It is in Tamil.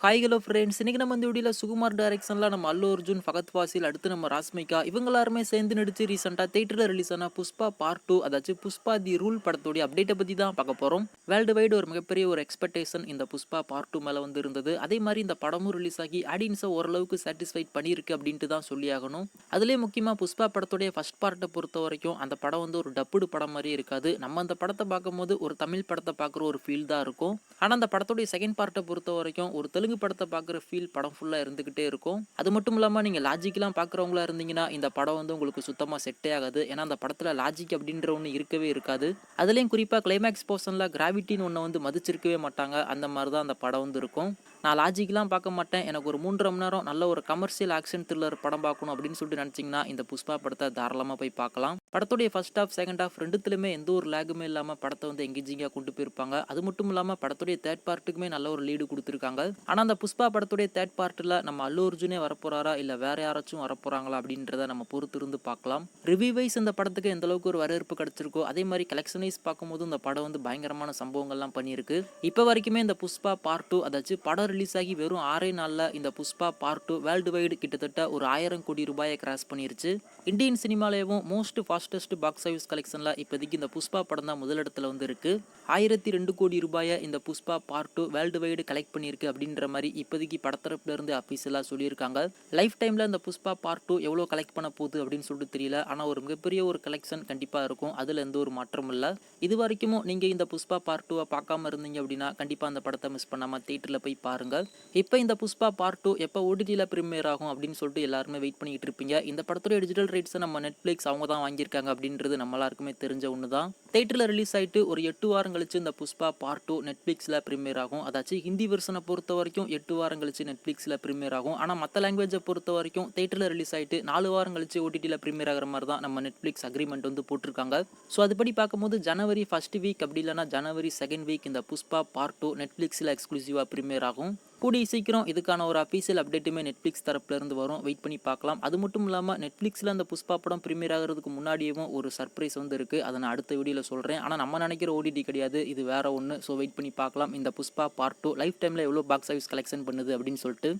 ஹாய் ஹலோ ஃப்ரெண்ட்ஸ், இன்னைக்கு நம்ம இந்த வீடியோவில் சுகுமார் டைரக்ஷனில் நம்ம அல்லு அர்ஜுன், ஃபகத் ஃபாசில், அடுத்து நம்ம ராஸ்மிகா இவங்க எல்லாருமே சேர்ந்து நடிச்சு ரீசெண்டாக தேட்டரில் ரிலீஸ் ஆன புஷ்பா பார்ட் 2, அதாச்சும் புஷ்பா தி ரூல் படத்தோடைய அப்டேட்டை பற்றி தான் பார்க்க போகிறோம். வேர்ல்டு வைடு ஒரு மிகப்பெரிய ஒரு எக்ஸ்பெக்டேஷன் இந்த புஷ்பா பார்ட் 2 மேலே வந்து இருந்தது. அதே மாதிரி இந்த படமும் ரிலீஸ் ஆகி ஆடியன்ஸை ஓரளவுக்கு சாட்டிஸ்ஃபைட் பண்ணியிருக்கு அப்படின்ட்டு தான் சொல்லி ஆகணும். அதுலேயே முக்கியமாக புஷ்பா படத்துடைய ஃபர்ஸ்ட் பார்ட்டை பொறுத்த வரைக்கும் அந்த படம் வந்து ஒரு டப்புடு படம் மாதிரி இருக்காது. நம்ம அந்த படத்தை பார்க்கும்போது ஒரு தமிழ் படத்தை பார்க்குற ஒரு ஃபீல் தான் இருக்கும். ஆனால் அந்த படத்துடைய செகண்ட் பார்ட்டை பொறுத்த வரைக்கும் ஒரு தெலுங்கு படத்தை பார்க்குற ஃபீல் படம் ஃபுல்லாக இருந்துக்கிட்டே இருக்கும். அது மட்டும் இல்லாமல் நீங்கள் லாஜிக்கெலாம் பார்க்குறவங்களா இருந்தீங்கன்னா இந்த படம் வந்து உங்களுக்கு சுத்தமாக செட்டே ஆகாது. ஏன்னா அந்த படத்தில் லாஜிக் அப்படின்ற ஒன்று இருக்கவே இருக்காது. அதுலேயும் குறிப்பாக கிளைமேக்ஸ் போர்ஷனில் கிராவிட்டின்னு ஒன்று வந்து மதிச்சிருக்கவே மாட்டாங்க. அந்த மாதிரி தான் அந்த படம் வந்து இருக்கும். நான் லாஜிக்லாம் பார்க்க மாட்டேன், எனக்கு ஒரு 3.5 மணி நேரம் நல்ல ஒரு கமர்ஷியல் ஆக்ஷன் த்ரில்லர் படம் பார்க்கணும் அப்படின்னு சொல்லிட்டு நினச்சிங்கன்னா இந்த புஷ்பா படத்தை தாராளமாக போய் பார்க்கலாம். படத்துடைய ஃபர்ஸ்ட் ஹாஃப் செகண்ட் ஹாஃப் ரெண்டுத்துலையுமே எந்த ஒரு லேகுமே இல்லாமல் படத்தை வந்து எங்கேஜிங்காக கொண்டு போயிருப்பாங்க. அது மட்டும் இல்லாமல் படத்துடைய தேர்ட் பார்ட்டுக்குமே நல்ல ஒரு லீடு கொடுத்துருக்காங்க. ஆனால் அந்த புஷ்பா படத்துடைய தேர்ட் பார்ட்டில் நம்ம அல்லு அர்ஜுனே வரப்போறாரா இல்லை வேற யாராச்சும் வரப்போறாங்களா அப்படின்றத நம்ம பொறுத்து இருந்து பார்க்கலாம். ரிவ்யூ வைஸ் இந்த படத்துக்கு எந்த அளவுக்கு ஒரு வரவேற்பு கிடைச்சிருக்கோ அதே மாதிரி கலெக்ஷன் வைஸ் பார்க்கும்போது இந்த படம் வந்து பயங்கரமான சம்பவங்கள்லாம் பண்ணியிருக்கு. இப்போ வரைக்குமே இந்த புஷ்பா பார்ட் 2, அதாச்சும் படம் ரிலீஸ் ஆகி வெறும் 6 நாளில் இந்த புஷ்பா பார்ட் 2 வேர்ல்டு வைடு கிட்டத்தட்ட ஒரு 1000 கோடி ரூபாயை கிராஸ் பண்ணிருச்சு. இந்தியன் சினிமாலேயும் மோஸ்ட் ஃபாஸ்டஸ்ட் பாக்ஸ் ஆஃபீஸ் கலெக்ஷனில் இப்போதைக்கு இந்த புஷ்பா படம் தான் முதலிடத்துல வந்து இருக்கு. 1002 கோடி ரூபாயை இந்த Pushpa part 2 world wide collect பண்ணியிருக்கு அப்படின்ற மாதிரி இப்போதைக்கு படத்தரப்புல இருந்து அஃபீஷியலாக சொல்லியிருக்காங்க. லைஃப் டைமில் இந்த புஷ்பா பார்ட் 2 எவ்வளோ கலெக்ட் பண்ண போகுது அப்படின்னு சொல்லிட்டு தெரியல. ஆனால் ஒரு மிகப்பெரிய ஒரு கலெக்ஷன் கண்டிப்பாக இருக்கும். அதில் எந்த ஒரு மாற்றமும் இல்லை. இது வரைக்கும் நீங்கள் இந்த புஷ்பா பார்ட் 2 பார்க்காம இருந்தீங்க அப்படின்னா கண்டிப்பாக அந்த படத்தை மிஸ் பண்ணாமல் தேட்டரில் போய் பாருங்க. இப்போ இந்த புஷ்பா பார்ட் 2 எப்போ ஓடிடியில் ப்ரீமியர் ஆகும் அப்படின்னு சொல்லிட்டு எல்லாருமே வெயிட் பண்ணிட்டு இருப்பீங்க. இந்த படத்துடைய டிஜிட்டல் ரைட்ஸை நம்ம நெட்ஃப்ளிக்ஸ் அவங்க தான் வாங்கியிருக்காங்க அப்படின்றது நம்ம எல்லாருக்குமே தெரிஞ்ச ஒன்று தான். தேட்டரில் ரிலீஸ் ஆகிட்டு ஒரு 8 வாரம் கழிச்சு இந்த புஷ்பா பார்ட் 2 நெட்ஃப்ளிக்ஸில் ப்ரீமியர் ஆகும். அதாச்சும் ஹிந்தி வெர்ஷனை பொறுத்த வரைக்கும் 8 வாரம் கழிச்சு நெட்ஃப்ளிக்ஸில் ப்ரீமியர் ஆகும். ஆனால் மற்ற லாங்குவேஜை பொறுத்த வரைக்கும் தேட்டரில் ரிலீஸ் ஆகிட்டு 4 வாரம் கழிச்சு ஓடிடியில் ப்ரீமியர் ஆகிற மாதிரி தான் நம்ம நெட்ஃப்ளிக்ஸ் அக்ரிமெண்ட் வந்து போட்டிருக்காங்க. ஸோ அதுபடி பார்க்கும்போது ஜனவரி ஃபர்ஸ்ட் வீக் அப்படி இல்லைனா ஜனவரி செகண்ட் வீக் இந்த புஷ்பா பார்ட் 2 நெட்ஃப்ளிக்ஸில் எக்ஸ்க்ளூசிவாக ப்ரீமியர் ஆகும். கூடிய சீக்கிரம் இதுக்கான ஒரு அஃபீஷியல் அப்டேட்டுமே நெட்ஃப்ளிக்ஸ் தரப்புல இருந்து வரும். வெயிட் பண்ணி பார்க்கலாம். அது மட்டும் இல்லாமல் நெட்ஃப்ளிக்ஸில் அந்த புஷ்பா படம் ப்ரீமியர் ஆகிறதுக்கு முன்னாடியும் ஒரு சர்ப்ரைஸ் வந்து இருக்குது. அதை நான் அடுத்த வீடியோவில் சொல்கிறேன். ஆனால் நம்ம நினைக்கிற ஓடிடி கிடையாது, இது வேற ஒன்று. ஸோ வெயிட் பண்ணி பார்க்கலாம் இந்த புஷ்பா பார்ட் 2 லைஃப் டைமில் எவ்வளோ பாக்ஸ் ஆஃபீஸ் கலெக்ஷன் பண்ணுது அப்படின்னு சொல்லிட்டு.